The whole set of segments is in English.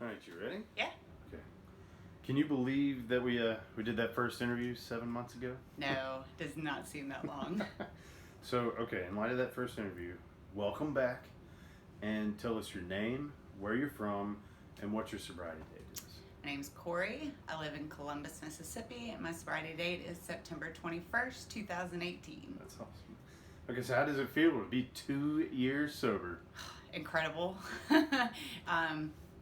All right, you ready? Yeah. Okay. Can you believe that we did that first interview 7 months ago? No, does not seem that long. So, okay, in light of that first interview, welcome back and tell us your name, where you're from, and what your sobriety date is. My name's Coarie. I live in Columbus, Mississippi, and my sobriety date is September 21st, 2018. That's awesome. Okay, so how does it feel to be 2 years sober? Incredible.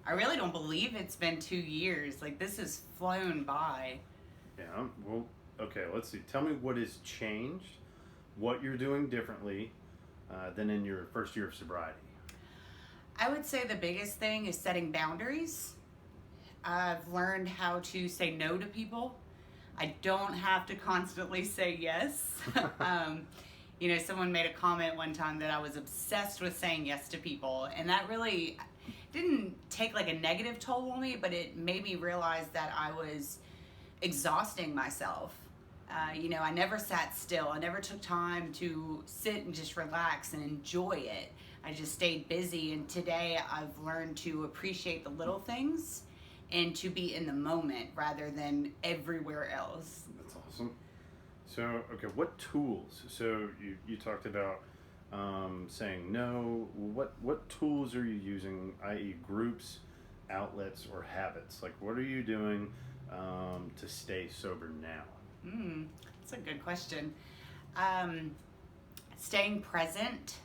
I really don't believe it's been 2 years. Like, this has flown by. Yeah, well, okay, let's see. Tell me what has changed, what you're doing differently than in your first year of sobriety. I would say the biggest thing is setting boundaries. I've learned how to say no to people. I don't have to constantly say yes. Someone made a comment one time that I was obsessed with saying yes to people, and that really didn't take like a negative toll on me, but it made me realize that I was exhausting myself. I never sat still. I never took time to sit and just relax and enjoy it. I just stayed busy, and today I've learned to appreciate the little things and to be in the moment rather than everywhere else. That's awesome. So, okay, what tools? So you talked about saying no. What tools are you using, i.e. groups, outlets, or habits? Like, what are you doing to stay sober now? That's a good question. Staying present.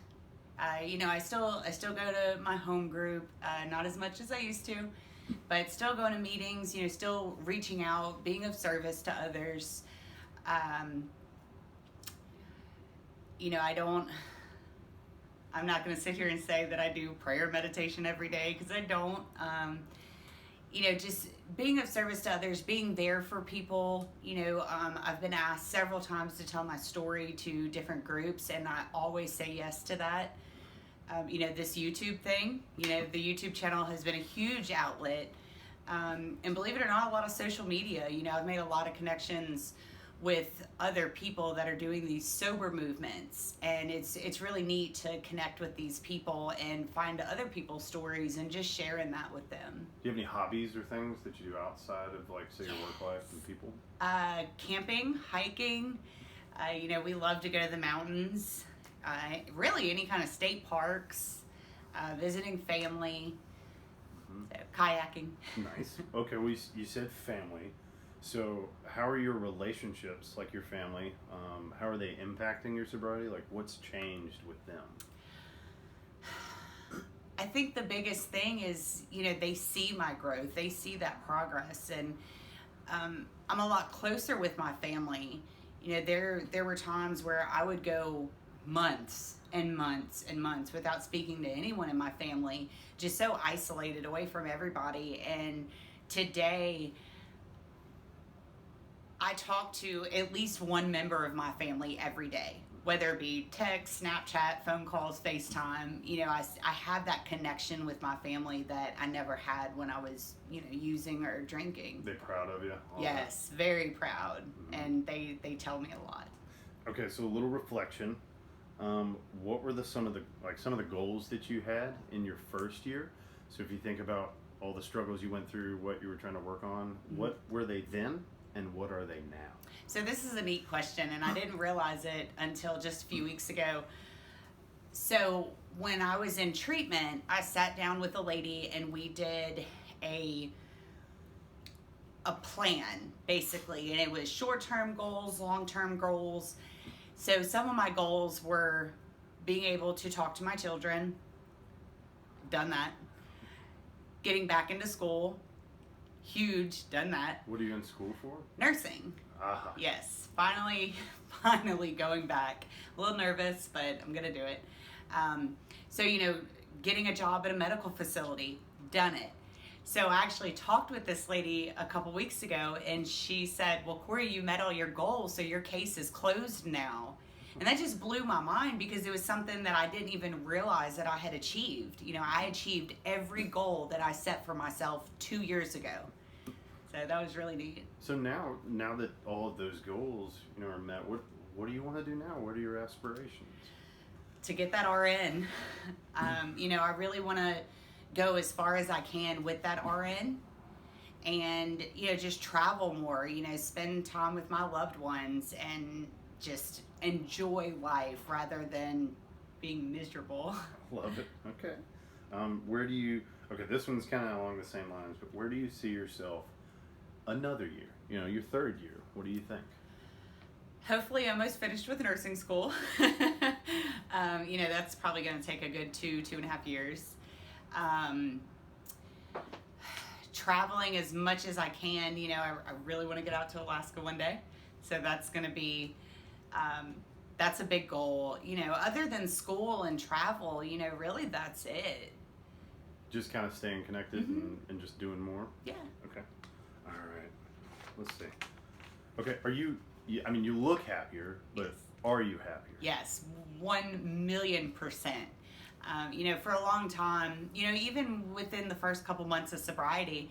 I still go to my home group, not as much as I used to, but still going to meetings, still reaching out, being of service to others. I'm not going to sit here and say that I do prayer meditation every day, because I don't. Just being of service to others, being there for people. I've been asked several times to tell my story to different groups, and I always say yes to that. This YouTube thing, the YouTube channel has been a huge outlet. And believe it or not, a lot of social media, I've made a lot of connections with other people that are doing these sober movements, and it's really neat to connect with these people and find other people's stories and just sharing that with them. Do you have any hobbies or things that you do outside of, like, say, your work life and people? Camping, hiking. We love to go to the mountains. Really any kind of state parks, visiting family, kayaking. Nice. Okay, well, you said family. So how are your relationships, like your family, how are they impacting your sobriety? Like, what's changed with them? I think the biggest thing is, they see my growth. They see that progress. And I'm a lot closer with my family. There were times where I would go months and months and months without speaking to anyone in my family, just so isolated away from everybody. And today, I talk to at least one member of my family every day, whether it be text, Snapchat, phone calls, FaceTime. I have that connection with my family that I never had when I was, using or drinking. They're proud of you? Yes, very proud. Mm-hmm. And they tell me a lot. Okay, so a little reflection. What were some of the goals that you had in your first year? So if you think about all the struggles you went through, what you were trying to work on, what were they then? And what are they now? So this is a neat question, and I didn't realize it until just a few weeks ago. So when I was in treatment, I sat down with a lady, and we did a plan, basically. And it was short-term goals, long-term goals. So some of my goals were being able to talk to my children. Done that. Getting back into school. Huge, done that. What are you in school for? Nursing. Uh-huh. Yes, finally going back. A little nervous, but I'm gonna do it. Getting a job at a medical facility, done it. So I actually talked with this lady a couple weeks ago, and she said, well, Coarie, you met all your goals, so your case is closed now. And that just blew my mind, because it was something that I didn't even realize that I had achieved. I achieved every goal that I set for myself 2 years ago. So that was really neat. So now that all of those goals, are met, what do you want to do now? What are your aspirations? To get that RN. I really want to go as far as I can with that RN, and just travel more, spend time with my loved ones and just enjoy life rather than being miserable. Love it. Okay. Where do you, okay, this one's kind of along the same lines, but where do you see yourself another year? Your third year. What do you think? Hopefully almost finished with nursing school. That's probably going to take a good 2.5 years. Traveling as much as I can. I really want to get out to Alaska one day. So that's going to be, that's a big goal. Other than school and travel, really that's it. Just kind of staying connected and just doing more? Yeah. Okay. All right. Let's see. Okay. You look happier, but Yes. Are you happier? Yes, 1,000,000%. For a long time, even within the first couple months of sobriety,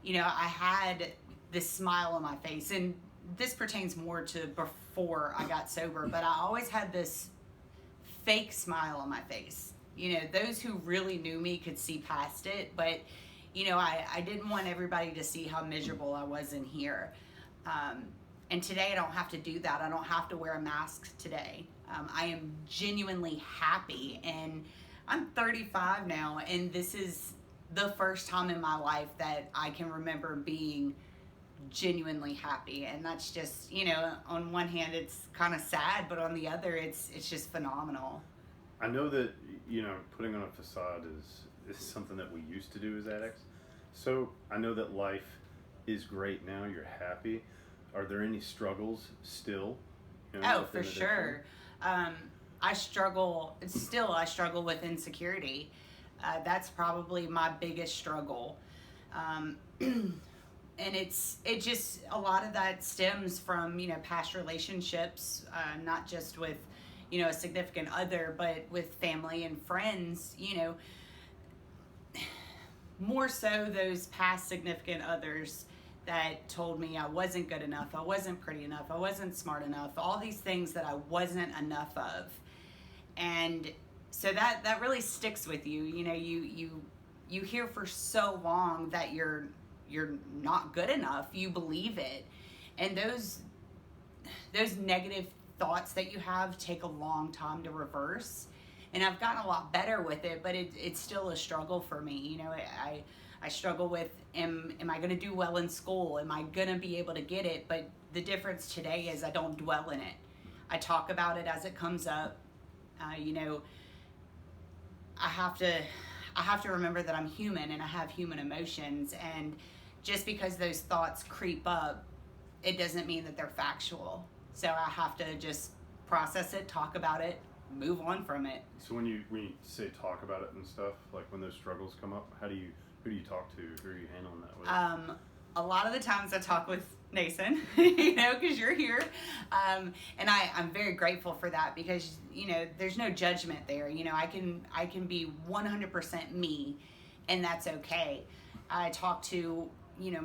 I had this smile on my face, and this pertains more to before I got sober, but I always had this fake smile on my face. Those who really knew me could see past it, but, I didn't want everybody to see how miserable I was in here. And today I don't have to do that. I don't have to wear a mask today. I am genuinely happy, and I'm 35 now, and this is the first time in my life that I can remember being genuinely happy. And that's just, on one hand it's kind of sad, but on the other it's just phenomenal. I know that, putting on a facade is something that we used to do as addicts. So I know that life is great now. You're happy. Are there any struggles still? Oh, for sure. I struggle with insecurity. That's probably my biggest struggle. And it just, a lot of that stems from, past relationships, not just with, a significant other, but with family and friends, more so those past significant others that told me I wasn't good enough, I wasn't pretty enough, I wasn't smart enough, all these things that I wasn't enough of. And so that really sticks with you. You hear for so long that you're not good enough, you believe it. And those negative thoughts that you have take a long time to reverse. And I've gotten a lot better with it, but it's still a struggle for me. I struggle with, am I going to do well in school? Am I going to be able to get it? But the difference today is I don't dwell in it. I talk about it as it comes up. I have to remember that I'm human and I have human emotions. And just because those thoughts creep up, it doesn't mean that they're factual. So I have to just process it, talk about it, move on from it. So when you say talk about it and stuff, like when those struggles come up, who do you talk to? Who are you handling that with? A lot of the times I talk with Nathan, because you're here. And I'm very grateful for that because, there's no judgment there. I can be 100% me, and that's okay. I talk to,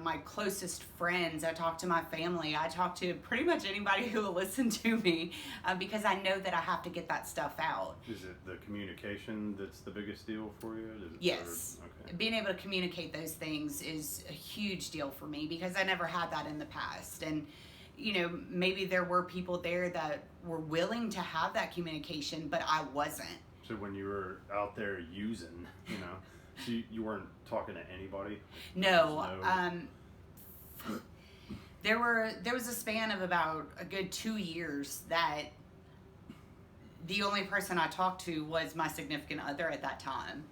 my closest friends. I talk to my family. I talk to pretty much anybody who will listen to me because I know that I have to get that stuff out. Is it the communication that's the biggest deal for you? Yes. Okay. Being able to communicate those things is a huge deal for me because I never had that in the past. And, maybe there were people there that were willing to have that communication, but I wasn't. So when you were out there using, so you weren't talking to anybody? No. There was a span of about a good 2 years that the only person I talked to was my significant other at that time.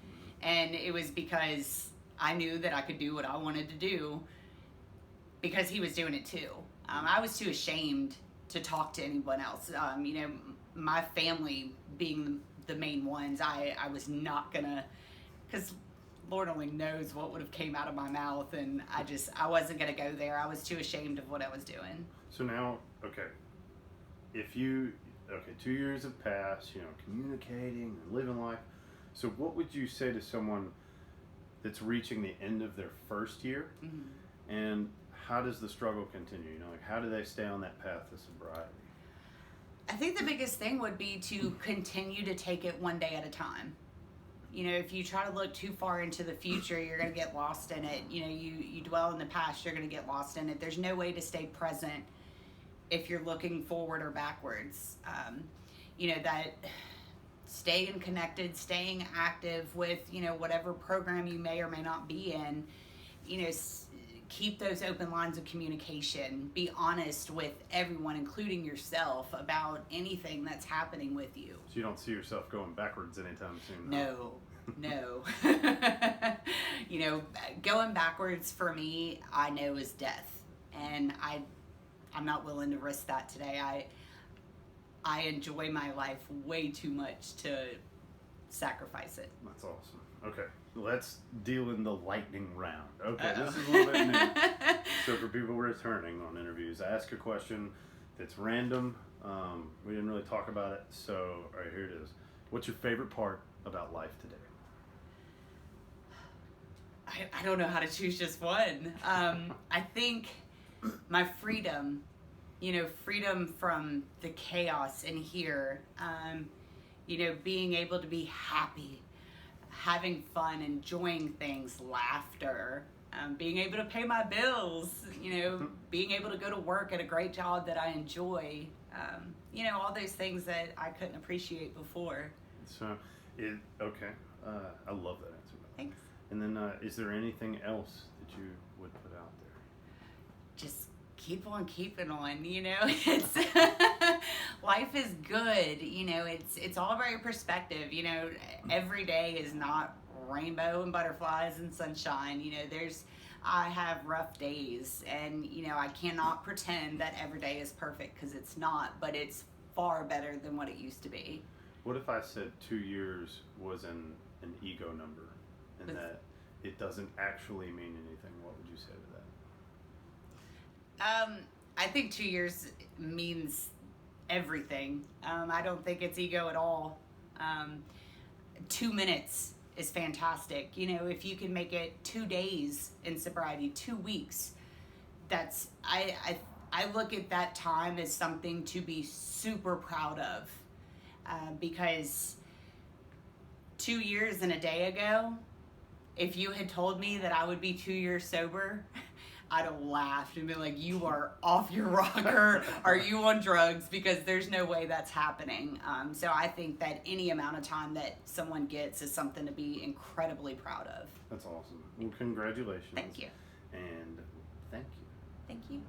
And it was because I knew that I could do what I wanted to do because he was doing it too. I was too ashamed to talk to anyone else. My family being the main ones, I was not gonna, because Lord only knows what would have came out of my mouth, and I wasn't gonna go there. I was too ashamed of what I was doing. So now, okay, 2 years have passed, communicating and living life. So what would you say to someone that's reaching the end of their first year? Mm-hmm. And how does the struggle continue? How do they stay on that path to sobriety? I think the biggest thing would be to continue to take it one day at a time. if you try to look too far into the future, you're going to get lost in it. You dwell in the past, you're going to get lost in it. There's no way to stay present if you're looking forward or backwards. That staying connected, staying active with, whatever program you may or may not be in, keep those open lines of communication. Be honest with everyone, including yourself, about anything that's happening with you. So you don't see yourself going backwards anytime soon? No. Going backwards for me, I know is death. And I'm not willing to risk that today. I enjoy my life way too much to sacrifice it. That's awesome. Okay, let's deal in the lightning round. Okay, This is a little bit new. So for people returning on interviews, I ask a question that's random. We didn't really talk about it, so all right, here it is. What's your favorite part about life today? I don't know how to choose just one. I think my freedom, freedom from the chaos in here, being able to be happy, having fun, enjoying things, laughter, being able to pay my bills, being able to go to work at a great job that I enjoy, all those things that I couldn't appreciate before. So, okay. I love that answer. Thanks. And then, is there anything else that you would put out there? Just keep on keeping on, it's life is good, it's all about your perspective. Every day is not rainbow and butterflies and sunshine. I have rough days, and I cannot pretend that every day is perfect, because it's not, but it's far better than what it used to be. What if I said 2 years was an ego number, and that it doesn't actually mean anything? What would you say to that? I think 2 years means everything. I don't think it's ego at all. 2 minutes is fantastic. If you can make it 2 days in sobriety, 2 weeks, that's, I look at that time as something to be super proud of, because 2 years and a day ago, if you had told me that I would be 2 years sober, I'd have laughed and been like, you are off your rocker. Are you on drugs? Because there's no way that's happening. So I think that any amount of time that someone gets is something to be incredibly proud of. That's awesome. Well, congratulations. Thank you. And thank you. Thank you.